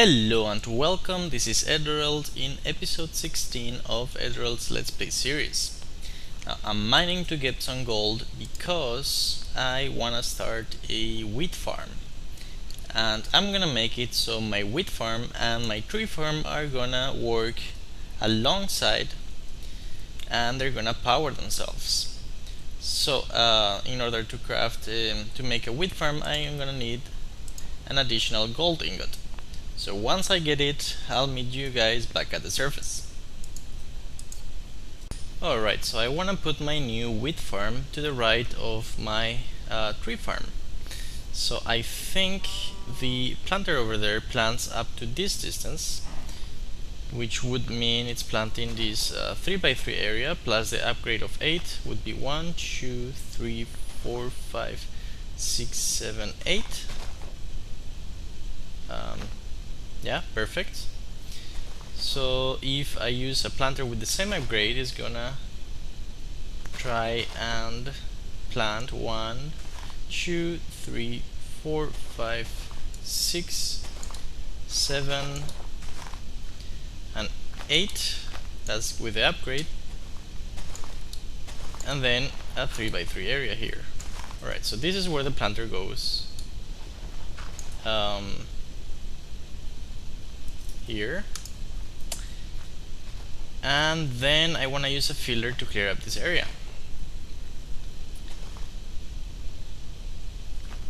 Hello and welcome, this is Edoreld in episode 16 of Edoreld's Let's Play series. Now, I'm mining to get some gold because I wanna start a wheat farm. And I'm gonna make it so my wheat farm and my tree farm are gonna work alongside and they're gonna power themselves. So in order to to make a wheat farm, I am gonna need an additional gold ingot. So once I get it, I'll meet you guys back at the surface. Alright, so I want to put my new wheat farm to the right of my tree farm. So I think the planter over there plants up to this distance, which would mean it's planting this 3x3 area plus the upgrade of 8 would be 1, 2, 3, 4, 5, 6, 7, 8. Yeah, perfect. So if I use a planter with the same upgrade, it's gonna try and plant 1, 2, 3, 4, 5, 6, 7, and 8. That's with the upgrade. And then a 3x3 area here. Alright, so this is where the planter goes. Here, and then I want to use a filler to clear up this area.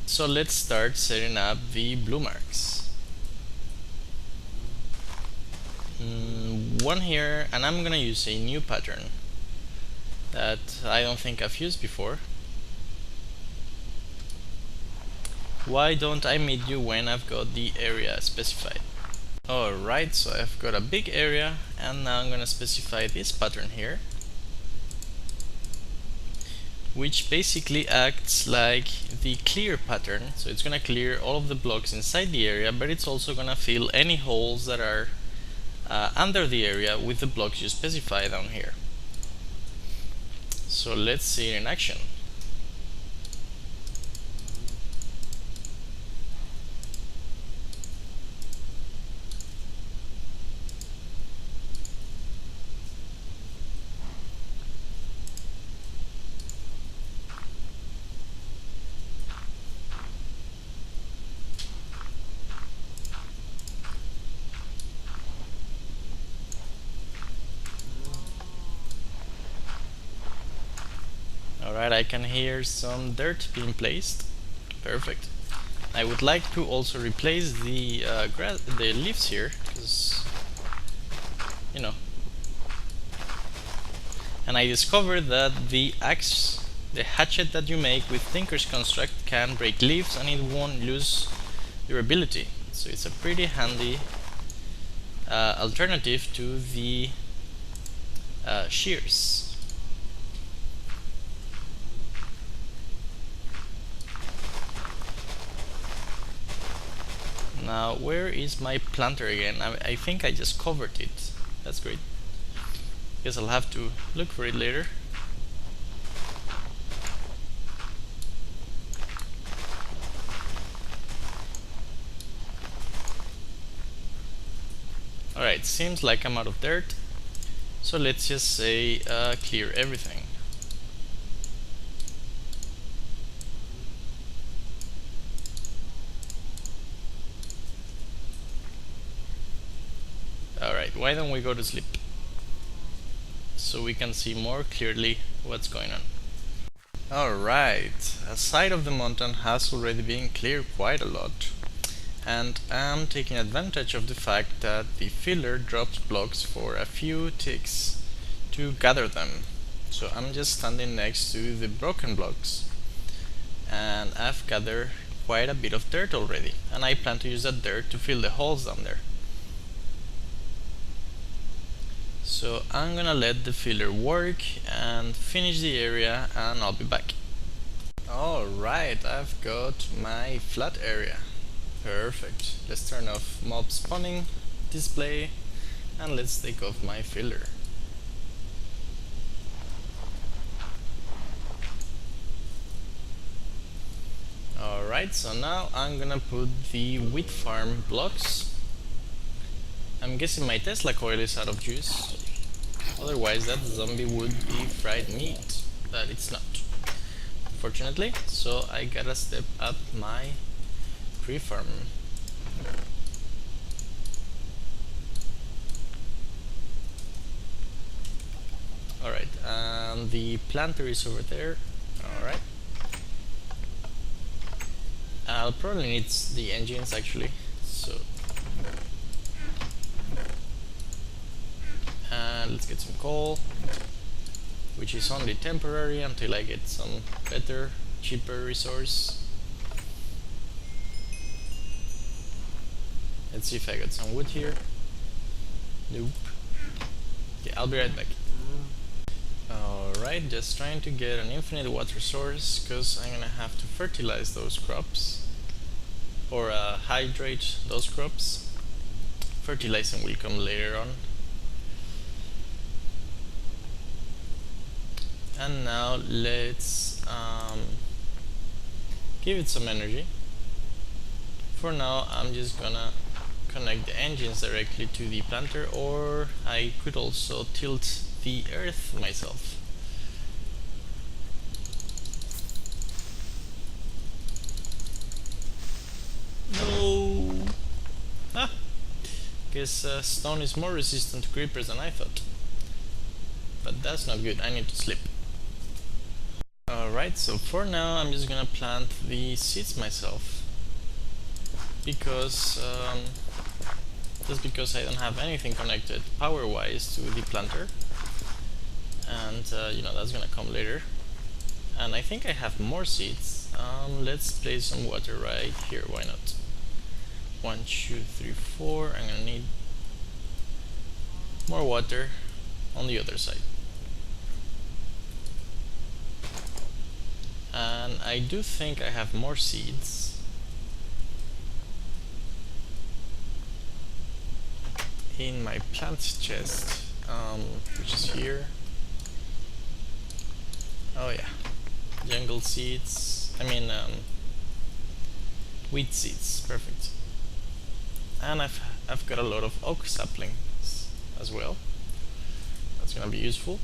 So let's start setting up the blue marks. One here, and I'm gonna use a new pattern that I don't think I've used before. Why don't I meet you when I've got the area specified? Alright, so I've got a big area, and now I'm gonna specify this pattern here, which basically acts like the clear pattern. So it's gonna clear all of the blocks inside the area, but it's also gonna fill any holes that are under the area with the blocks you specify down here. So let's see it in action. Alright, I can hear some dirt being placed. Perfect. I would like to also replace the leaves here, because you know. And I discovered that the axe, the hatchet that you make with Tinker's Construct, can break leaves and it won't lose durability. So it's a pretty handy alternative to the shears. Now, where is my planter again? I think I just covered it. That's great. Guess I'll have to look for it later. Alright, seems like I'm out of dirt. So let's just say clear everything. Alright, why don't we go to sleep so we can see more clearly what's going on. Alright, a side of the mountain has already been cleared quite a lot, and I'm taking advantage of the fact that the filler drops blocks for a few ticks to gather them. So I'm just standing next to the broken blocks, and I've gathered quite a bit of dirt already, and I plan to use that dirt to fill the holes down there. So I'm gonna let the filler work and finish the area, and I'll be back. Alright, I've got my flat area. Perfect. Let's turn off mob spawning display and let's take off my filler. Alright, so now I'm gonna put the wheat farm blocks I'm guessing my Tesla coil is out of juice. Otherwise that zombie would be fried meat, but it's not, fortunately. So I gotta step up my tree farm. Alright, and the planter is over there. Alright. I'll probably need the engines actually, so and let's get some coal, which is only temporary until I get some better, cheaper resource. Let's see if I got some wood here. Nope. Okay, I'll be right back. Alright, just trying to get an infinite water source, because I'm gonna have to fertilize those crops, or hydrate those crops. Fertilizing will come later on. And now let's give it some energy. For now I'm just gonna connect the engines directly to the planter, or I could also tilt the earth myself. No! Ah! Guess stone is more resistant to creepers than I thought. But that's not good, I need to sleep. Alright, so for now I'm just gonna plant the seeds myself. Because just because I don't have anything connected power-wise to the planter, and you know, that's gonna come later. And I think I have more seeds. Let's place some water right here, why not? 1, 2, 3, 4. I'm gonna need more water on the other side. And I do think I have more seeds in my plant chest, which is here. Oh yeah, jungle seeds, wheat seeds, perfect. And I've got a lot of oak saplings as well. That's gonna be useful.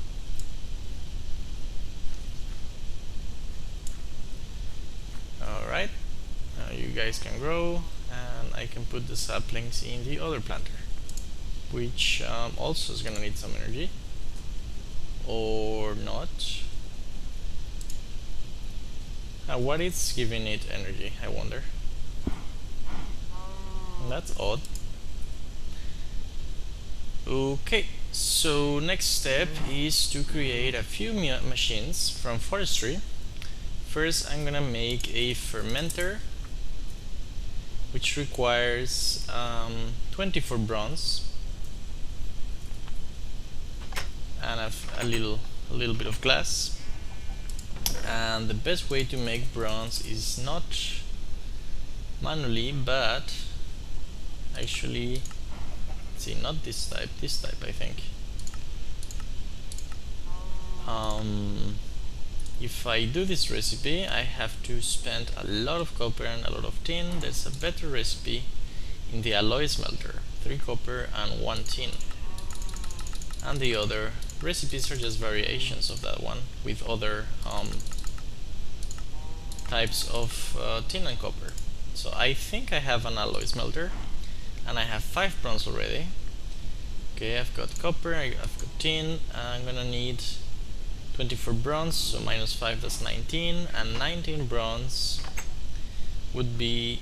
Alright, now you guys can grow, and I can put the saplings in the other planter, which also is gonna need some energy. Or not. What is giving it energy, I wonder? That's odd. Okay, so next step is to create a few machines from forestry. First I'm gonna make a fermenter, which requires 24 bronze and a little bit of glass. And the best way to make bronze is not manually, but actually, let's see, not this type I think. If I do this recipe, I have to spend a lot of copper and a lot of tin. There's a better recipe in the alloy smelter, 3 copper and 1 tin. And the other recipes are just variations of that one with other types of tin and copper. So I think I have an alloy smelter, and I have 5 bronze already. Okay, I've got copper, I've got tin. I'm gonna need 24 bronze, so minus 5, that's 19, and 19 bronze would be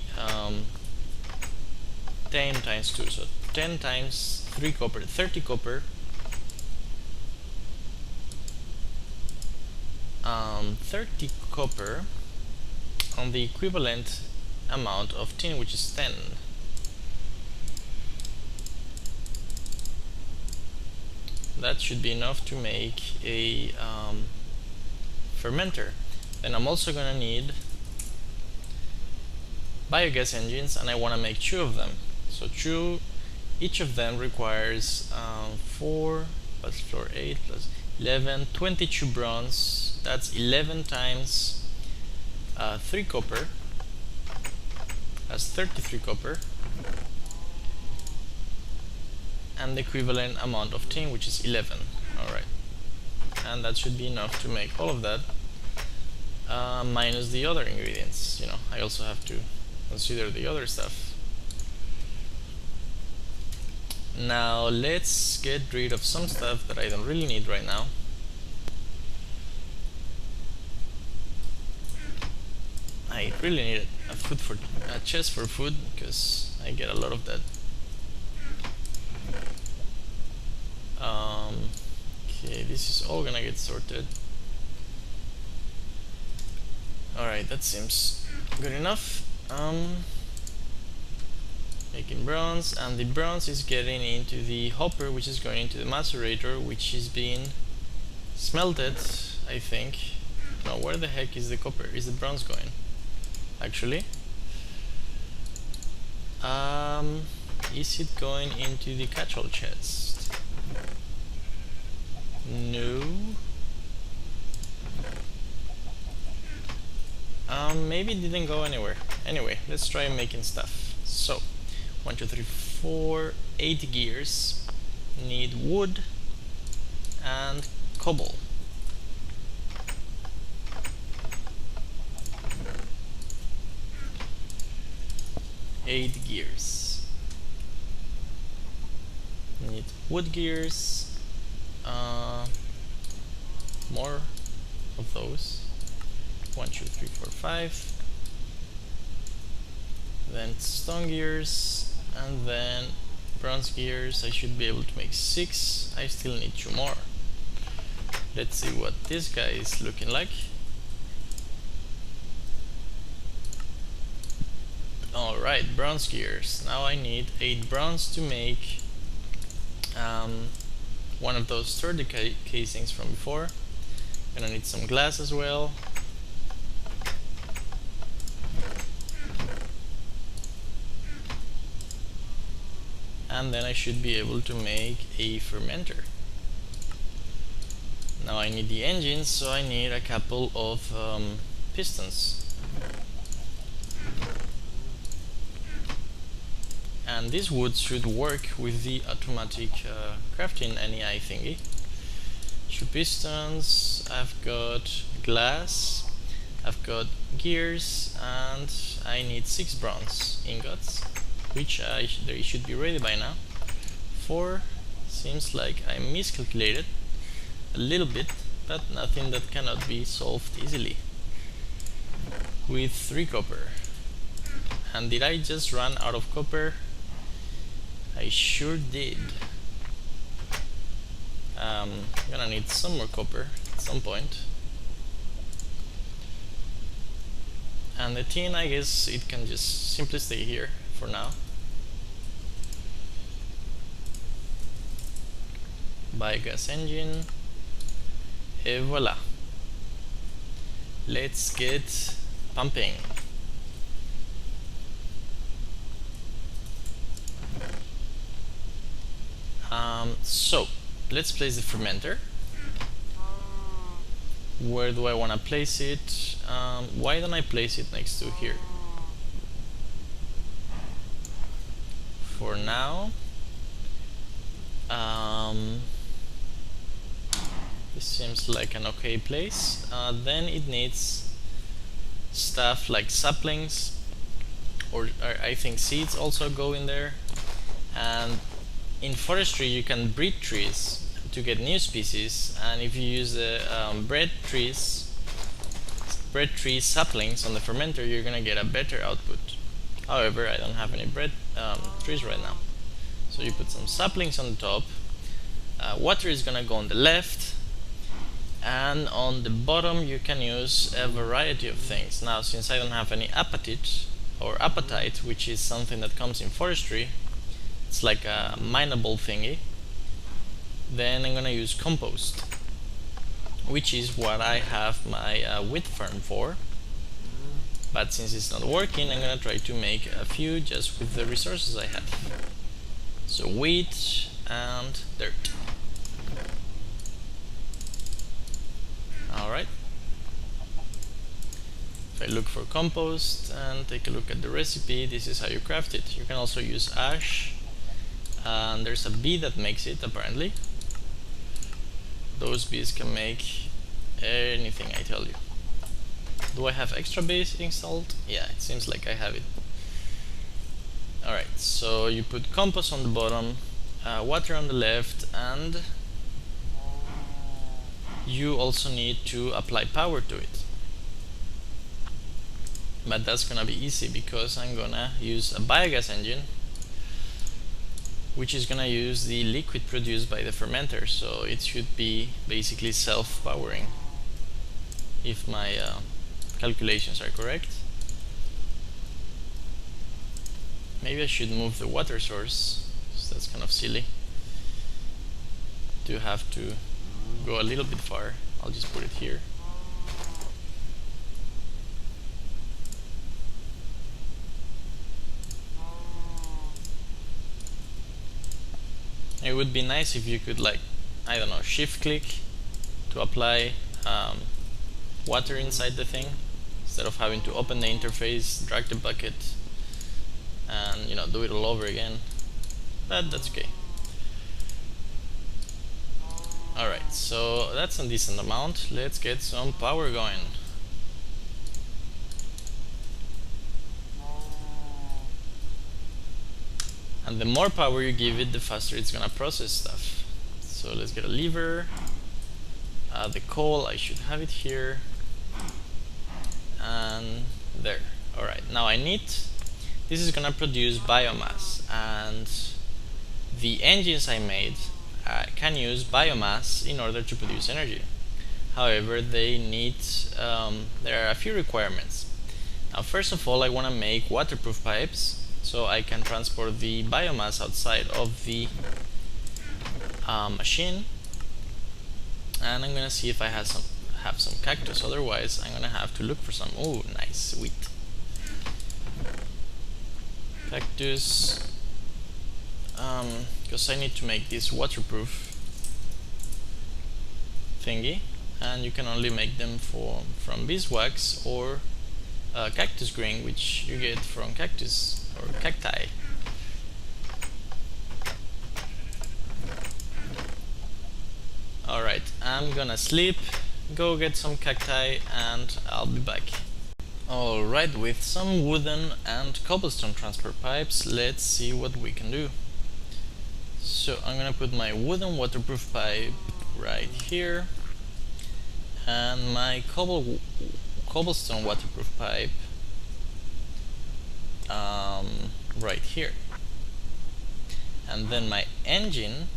10 times 2, so 10 times 3 copper, 30 copper, 30 copper on the equivalent amount of tin, which is 10. That should be enough to make a fermenter. Then I'm also gonna need biogas engines, and I want to make 2 of them. So each of them requires 4 plus 4, 8 plus 11, 22 bronze. That's 11 times 3 copper. That's 33 copper. and the equivalent amount of tin, which is 11. Alright, and that should be enough to make all of that, minus the other ingredients. You know, I also have to consider the other stuff. Now let's get rid of some stuff that I don't really need right now. I really need a chest for food because I get a lot of that. Okay, this is all gonna get sorted. Alright, that seems good enough. Making bronze, and the bronze is getting into the hopper, which is going into the macerator, which is being smelted, I think. No, where the heck is the copper? Is the bronze going? Actually, is it going into the catch-all chest? No. Maybe it didn't go anywhere. Anyway, let's try making stuff. So 1, 2, 3, 4, 8 gears. Need wood and cobble. Eight gears. Need wood gears. More of those. 1, 2, 3, 4, 5. Then stone gears, and then bronze gears. I should be able to make 6. I still need 2 more. Let's see what this guy is looking like. Alright, bronze gears. Now I need 8 bronze to make one of those sturdy casings from before. Gonna need some glass as well. And then I should be able to make a fermenter. Now I need the engine, so I need a couple of pistons. And this wood should work with the automatic crafting NEI thingy. 2 pistons, I've got glass, I've got gears, and I need 6 bronze ingots, which they should be ready by now. 4 seems like I miscalculated a little bit, but nothing that cannot be solved easily. With 3 copper. And did I just run out of copper? I sure did. Gonna need some more copper at some point. And the tin, I guess it can just simply stay here for now. Biogas engine. Et voila. Let's get pumping. So let's place the fermenter. Where do I want to place it? Why don't I place it next to here? For now, this seems like an okay place. Then it needs stuff like saplings, or I think seeds also go in there. And in forestry you can breed trees to get new species, and if you use the bread tree saplings on the fermenter, you're gonna get a better output. However, I don't have any bread trees right now, so you put some saplings on the top. Water is gonna go on the left, and on the bottom you can use a variety of things. Now, since I don't have any appetite, which is something that comes in forestry, it's like a mineable thingy, then I'm gonna use compost, which is what I have my wheat farm for. But since it's not working, I'm gonna try to make a few just with the resources I have. So wheat and dirt. Alright. If I look for compost and take a look at the recipe, this is how you craft it. You can also use ash and there's a bee that makes it apparently. Those bees can make anything, I tell you. Do I have extra base installed? Yeah, it seems like I have it. Alright, so you put compost on the bottom, water on the left, and you also need to apply power to it. But that's gonna be easy because I'm gonna use a biogas engine, which is gonna use the liquid produced by the fermenter, so it should be basically self-powering if my calculations are correct. Maybe I should move the water source, so that's kind of silly to have to go a little bit far. I'll just put it here. It would be nice if you could, like, I don't know, shift click to apply water inside the thing instead of having to open the interface, drag the bucket, and do it all over again. But that's okay. Alright, so that's a decent amount. Let's get some power going. And the more power you give it, the faster it's gonna process stuff. So let's get a lever. The coal, I should have it here. And there. Alright, now this is gonna produce biomass, and the engines I made can use biomass in order to produce energy. However, they need there are a few requirements. Now, first of all, I want to make waterproof pipes so I can transport the biomass outside of the machine. And I'm gonna see if I have some cactus. Otherwise, I'm gonna have to look for some. Oh, nice, sweet cactus. Because I need to make this waterproof thingy, and you can only make them from beeswax or cactus green, which you get from cactus or cacti. Alright, I'm gonna sleep, go get some cacti, and I'll be back. Alright, with some wooden and cobblestone transport pipes, let's see what we can do. So I'm gonna put my wooden waterproof pipe right here, and my cobblestone waterproof pipe right here. And then my engine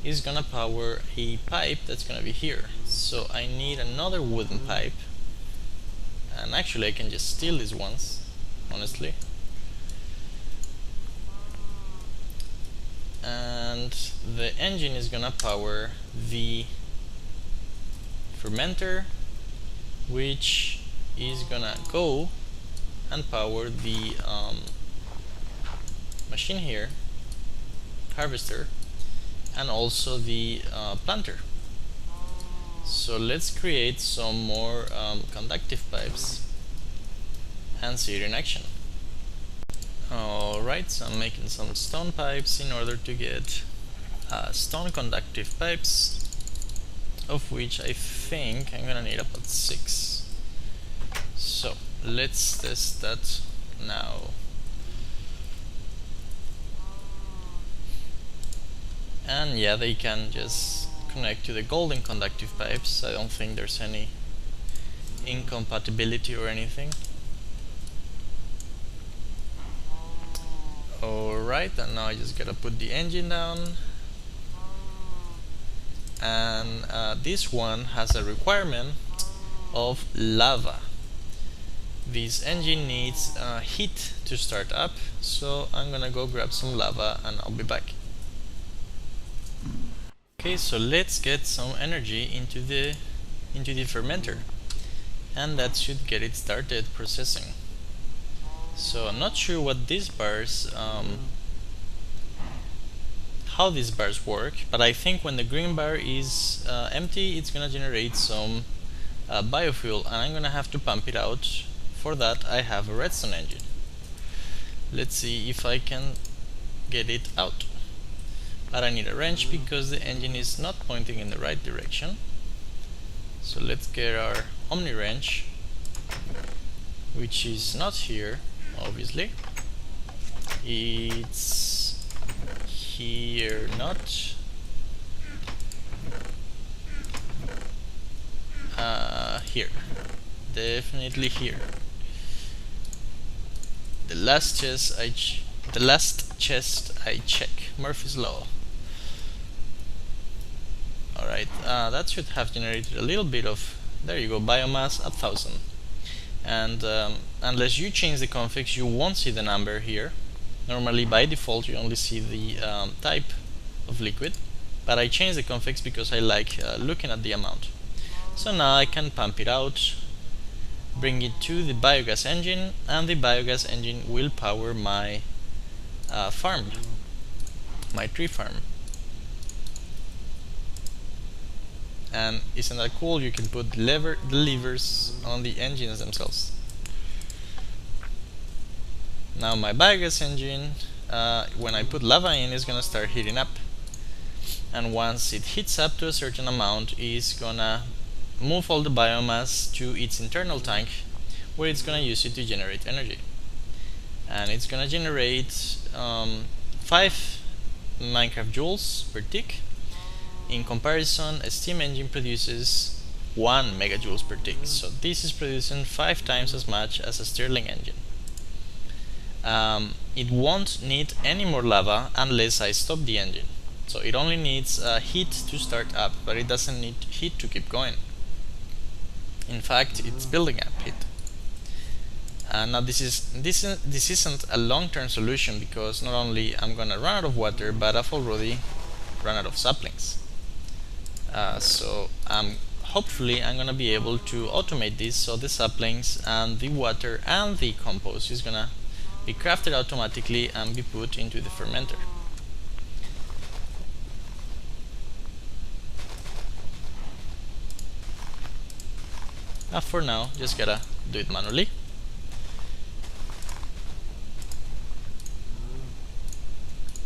is gonna power a pipe that's gonna be here. So I need another wooden pipe, and actually I can just steal these ones, honestly. And the engine is gonna power the fermenter, which is gonna go and power the machine here, harvester, and also the planter. So let's create some more conductive pipes and see it in action. Alright, so I'm making some stone pipes in order to get stone conductive pipes, of which I think I'm gonna need about 6. So let's test that now. And yeah, they can just connect to the golden conductive pipes. I don't think there's any incompatibility or anything. Alright, and now I just gotta put the engine down. And this one has a requirement of lava. This engine needs heat to start up, so I'm gonna go grab some lava and I'll be back. Okay, so let's get some energy into the fermenter, and that should get it started processing. So I'm not sure what these bars, how these bars work, but I think when the green bar is empty, it's gonna generate some biofuel, and I'm gonna have to pump it out. For that, I have a redstone engine. Let's see if I can get it out. but I need a wrench because the engine is not pointing in the right direction. So let's get our Omni wrench, which is not here, obviously. It's here, not here. Definitely here. The last chest I check. Murphy's Law. Alright, that should have generated a little bit of, there you go, biomass 1000. And unless you change the configs, you won't see the number here. Normally by default you only see the type of liquid, but I changed the configs because I like looking at the amount. So now I can pump it out, bring it to the biogas engine, and the biogas engine will power my farm, my tree farm. And isn't that cool? You can put the levers on the engines themselves. Now my biogas engine, when I put lava in, is gonna start heating up, and once it heats up to a certain amount, is gonna move all the biomass to its internal tank, where it's gonna use it to generate energy. And it's gonna generate 5 Minecraft joules per tick. In comparison, a steam engine produces 1 megajoules per tick, so this is producing 5 times as much as a Stirling engine. It won't need any more lava unless I stop the engine, so it only needs heat to start up, but it doesn't need heat to keep going. In fact, it's building up heat. Now this isn't a long-term solution, because not only I'm gonna run out of water, but I've already run out of saplings. So hopefully I'm gonna be able to automate this, so the saplings and the water and the compost is gonna be crafted automatically and be put into the fermenter. For now, just gotta do it manually.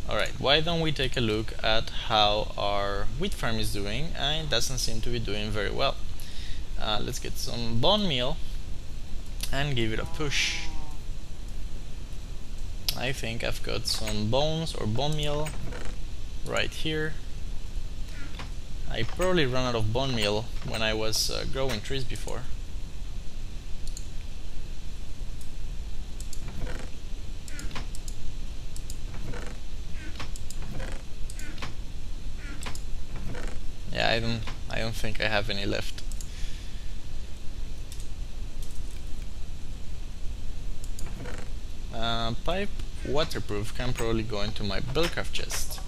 Alright, why don't we take a look at how our wheat farm is doing? And it doesn't seem to be doing very well. Let's get some bone meal and give it a push. I think I've got some bones or bone meal right here. I probably ran out of bone meal when I was growing trees before. Yeah, I don't think I have any left. Pipe waterproof can probably go into my buildcraft chest.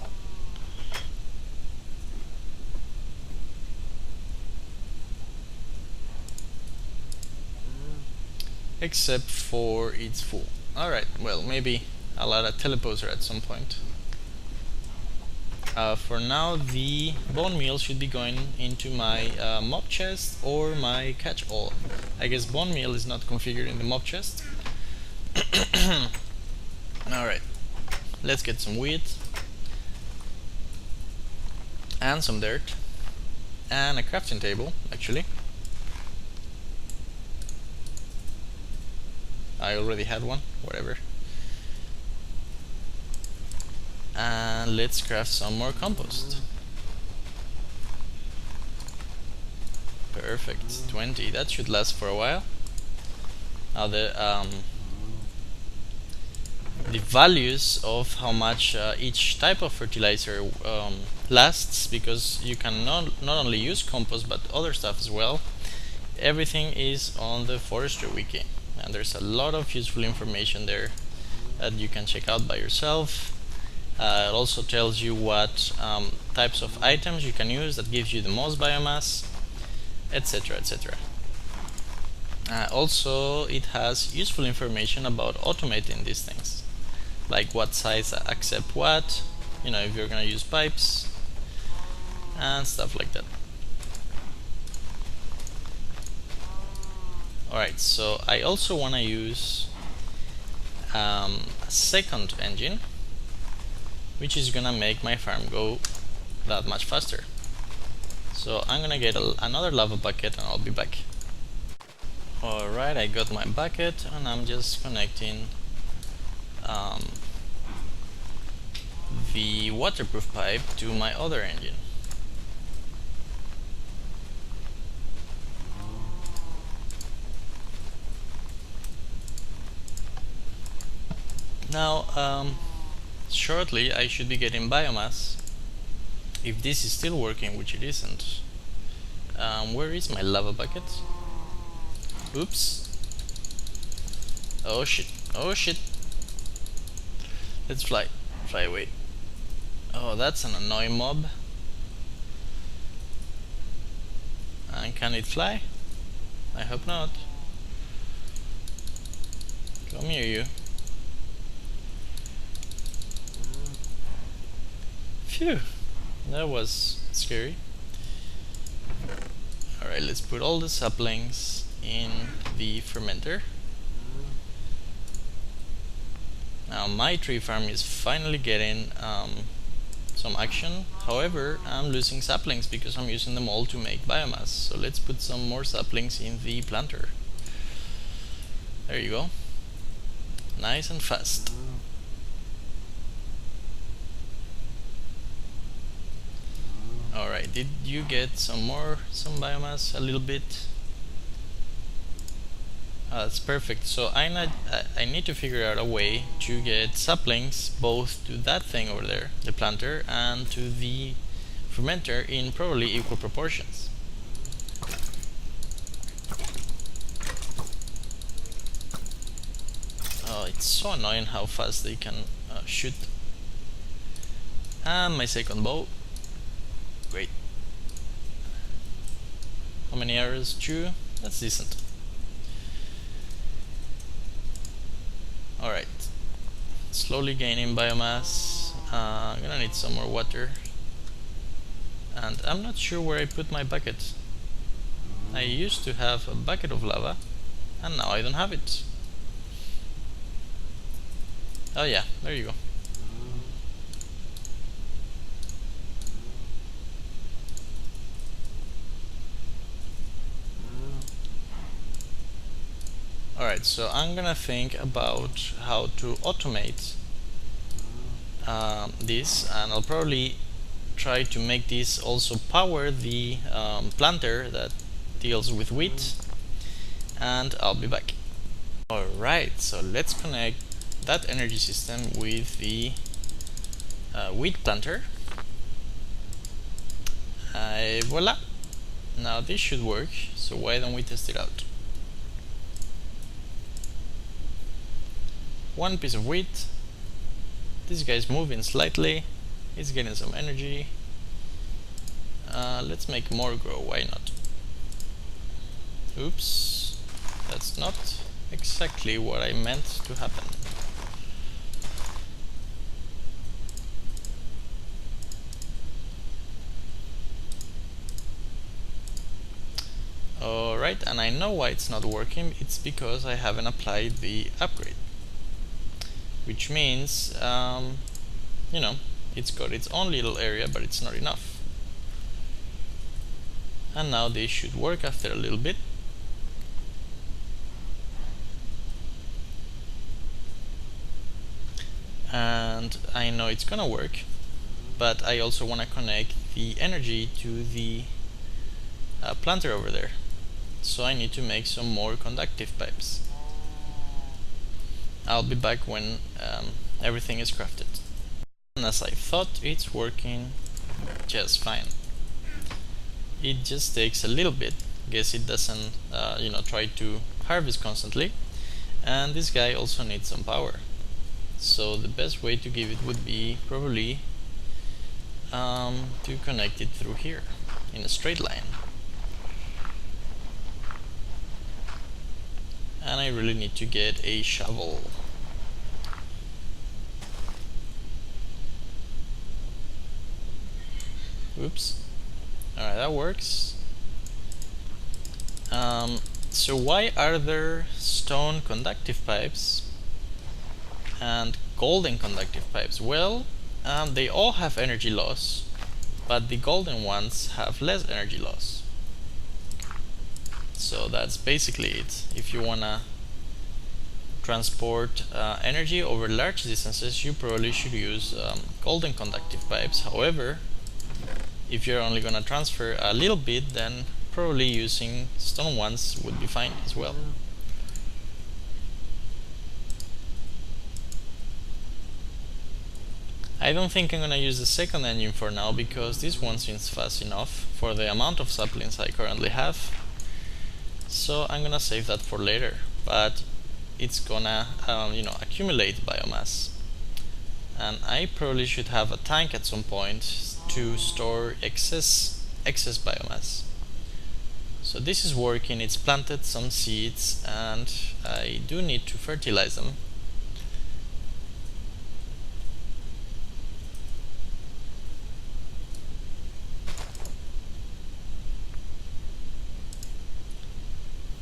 Except for it's full. Alright, well, maybe I'll add a teleposer at some point. For now, the bone meal should be going into my mob chest or my catch-all. I guess bone meal is not configured in the mob chest. Alright, let's get some wheat and some dirt and a crafting table, actually. I already had one, whatever. And let's craft some more compost. Perfect, 20, that should last for a while. Now the values of how much each type of fertilizer lasts, because you can not only use compost but other stuff as well. Everything is on the Forestry Wiki, and there's a lot of useful information there that you can check out by yourself. It also tells you what types of items you can use that gives you the most biomass, etc, etc. Also, it has useful information about automating these things, like what size accept what, you know, if you're gonna use pipes and stuff like that. Alright, so I also want to use a second engine, which is gonna make my farm go that much faster. So I'm gonna get another lava bucket and I'll be back. Alright, I got my bucket and I'm just connecting the waterproof pipe to my other engine. Now, shortly I should be getting biomass. If this is still working, which it isn't. Where is my lava bucket? Oops. Oh shit. Oh shit. Let's fly. Fly away. Oh, that's an annoying mob. And can it fly? I hope not. Come here, you. Phew. That was scary. Alright, let's put all the saplings in the fermenter. Now my tree farm is finally getting some action. However, I'm losing saplings because I'm using them all to make biomass. So let's put some more saplings in the planter. There you go. Nice and fast. Alright, did you get some biomass? A little bit? That's perfect. So I need to figure out a way to get saplings both to that thing over there, the planter, and to the fermenter in probably equal proportions. Oh, it's so annoying how fast they can shoot. And my second bow. Great. How many arrows? 2? That's decent. Alright. Slowly gaining biomass. I'm gonna need some more water. And I'm not sure where I put my bucket. I used to have a bucket of lava, and now I don't have it. Oh yeah, there you go. Alright, so I'm gonna think about how to automate this, and I'll probably try to make this also power the planter that deals with wheat, and I'll be back. Alright, so let's connect that energy system with the wheat planter. Voila! Now this should work, so why don't we test it out? One piece of wheat. This guy's moving slightly. He's getting some energy. Let's make more grow, why not? Oops, that's not exactly what I meant to happen. Alright, and I know why it's not working. It's because I haven't applied the upgrade. Which means, you know, it's got its own little area, but it's not enough. And now they should work after a little bit. And I know it's gonna work, but I also want to connect the energy to the planter over there. So I need to make some more conductive pipes. I'll be back when everything is crafted. And as I thought, it's working just fine. It just takes a little bit. Guess it doesn't, you know, try to harvest constantly. And this guy also needs some power. So the best way to give it would be probably to connect it through here in a straight line. And I really need to get a shovel. Oops. Alright, that works. So why are there stone conductive pipes and golden conductive pipes? Well, they all have energy loss, but the golden ones have less energy loss. So that's basically it. If you wanna transport energy over large distances, you probably should use golden conductive pipes. However, if you're only gonna transfer a little bit, then probably using stone ones would be fine as well. I don't think I'm gonna use the second engine for now, because this one seems fast enough for the amount of saplings I currently have. So I'm gonna save that for later, but it's gonna accumulate biomass, and I probably should have a tank at some point to store excess biomass. So this is working. It's planted some seeds, and I do need to fertilize them.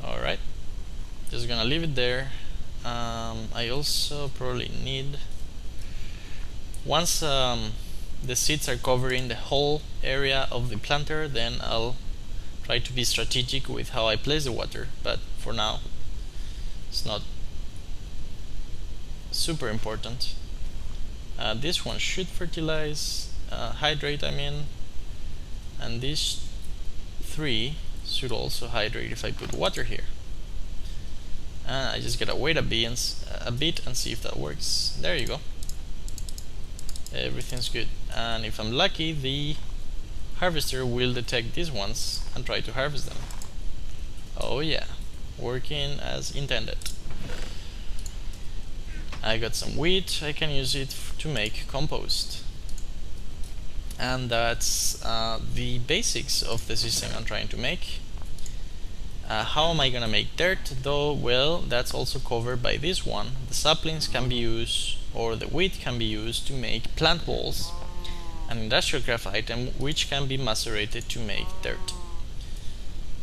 Alright, just gonna leave it there. I also probably need, once the seeds are covering the whole area of the planter, then I'll try to be strategic with how I place the water, but for now it's not super important. This one should fertilize, hydrate I mean, and these three should also hydrate if I put water here. And I just gotta wait a bit and see if that works. There you go. Everything's good. And if I'm lucky, the harvester will detect these ones and try to harvest them. Oh yeah, working as intended. I got some wheat. I can use it to make compost. And that's the basics of the system I'm trying to make. How am I gonna make dirt though? Well, that's also covered by this one. The saplings can be used, or the wheat can be used to make plant balls, an industrial craft item which can be macerated to make dirt.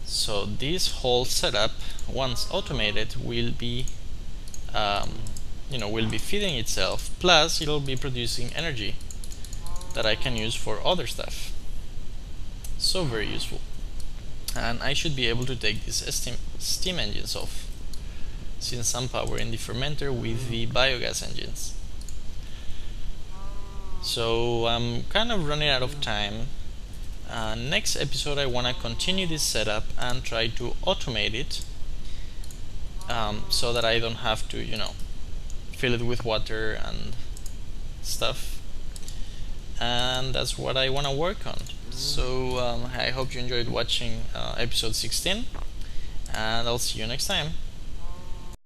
So this whole setup, once automated, will be feeding itself, plus it'll be producing energy that I can use for other stuff. So very useful. And I should be able to take these steam engines off, since I'm powering the fermenter with the biogas engines. So I'm kind of running out of time. Next episode I want to continue this setup and try to automate it, so that I don't have to fill it with water and stuff. And that's what I want to work on. So I hope you enjoyed watching episode 16, and I'll see you next time.